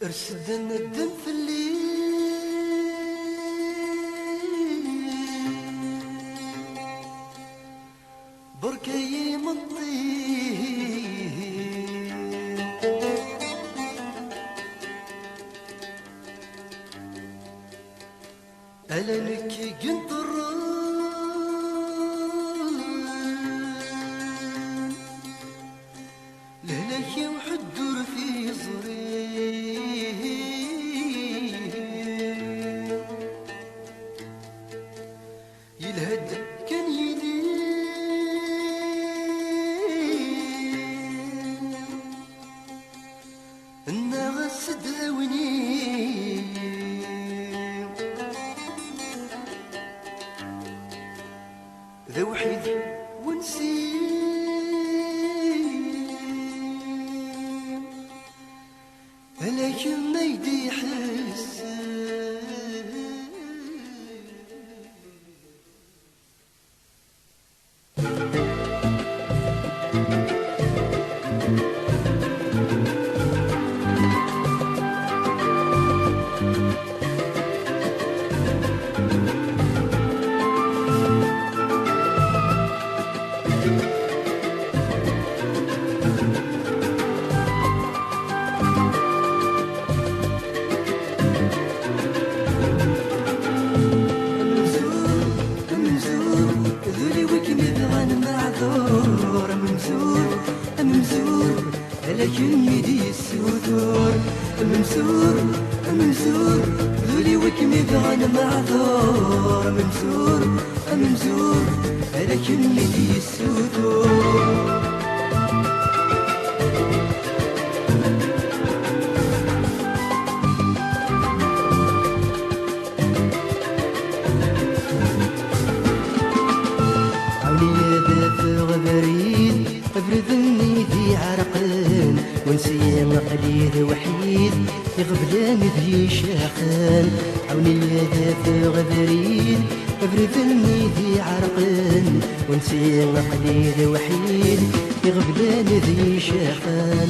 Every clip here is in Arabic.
ارسد الندم في الليل بركي مطير ألا نكي قنطر لهلكي وحدور في زري يلهد كان يدي النغس داوني ذا وحيد ونسيم لكن ما يدي يحس لكن يدي السدور ممسور ممسور ذولي وكم يبغى انا معذور ممسور ممسور لكن يدي السدور افرذني ذي عرقان ونسي قليل وحيد يغبلان ذي شاخان عوني ذات غبريد افرذني ذي عرقان ونسي قليل وحيد يغبلان ذي شاخان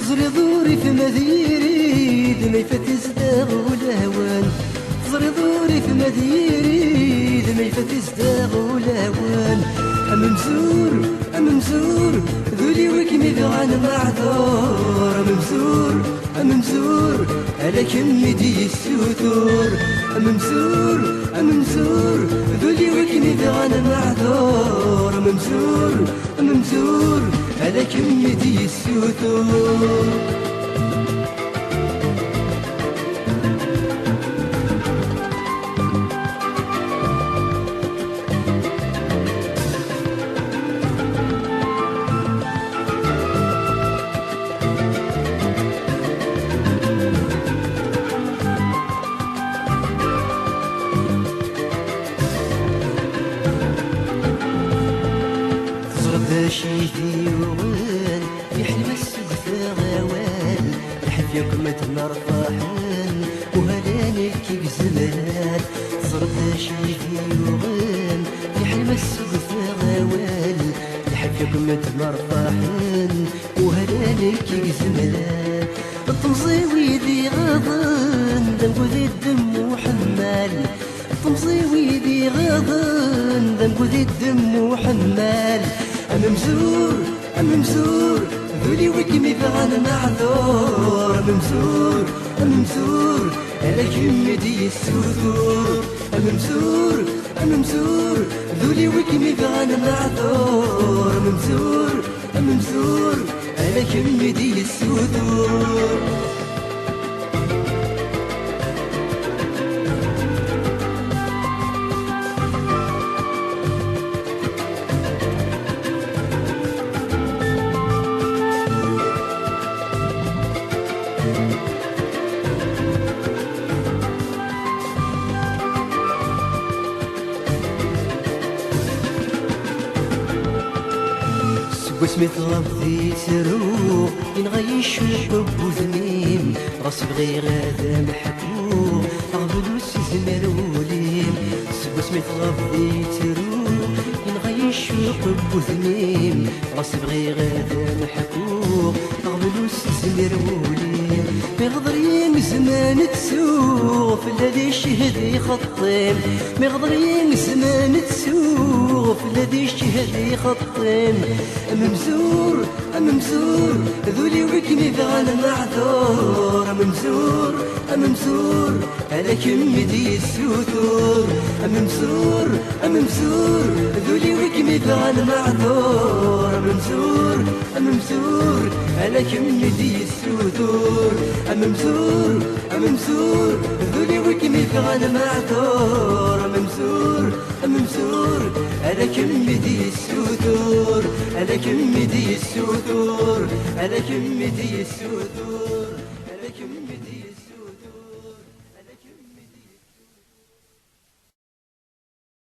زري ضوري في مذيريد ما يفتزداغ والهوان زري ضوري في مذيريد ما يفتزداغ والهوان ممزور ممزور ذولي وكم يبغى معذور ممزور ممزور لكن يدي السدور ممزور ممزور ذولي وكم يبغى معذور ممزور ممزور لكن يدي السدور شيدي وغال يحلم السقف غوال يحب نار طاحن وهلاني كيف زمان صرت شيدي وغال يحلم السقف غوال يحب نار طاحن وهلاني كيف زمان الطمزيوي ذي غضن ذنبو ذي الدم وحمال الطمزيوي ذي غضن ذنبو ذي الدم وحمال ممزور ممزور ذولي وكم يبغى معذور ممزور ممزور لكن يدي السدور ممزور ممزور ذولي وكم يبغى معذور ممزور ممزور لكن يدي السدور واسمي طلبتي سرو ينغيش الحب وذميم راسي بغير هذا محكوم أغبل وسي زمر وليم وسميت غضي تروح ينغي الشوق بوثنيم غاس بغي غادا محكوك قبل وسزمير وليم مغضرين زمان تسوق في الذي الشهد يخطم مغضرين زمان تسوق في الذي الشهد يخطم ممزور ممزور ذولي وكني ذا المعذور ممزور ممزور على كم دي السوتور ممزور ممزور ذولي وكني ذا المعذور ممزور ممزور على كم دي السوتور ممزور ممزور ذولي وكني ذا المعذور ممزور ممزور على كم دي السوتور على كم دي السوتور على كم دي السوتور على كم دي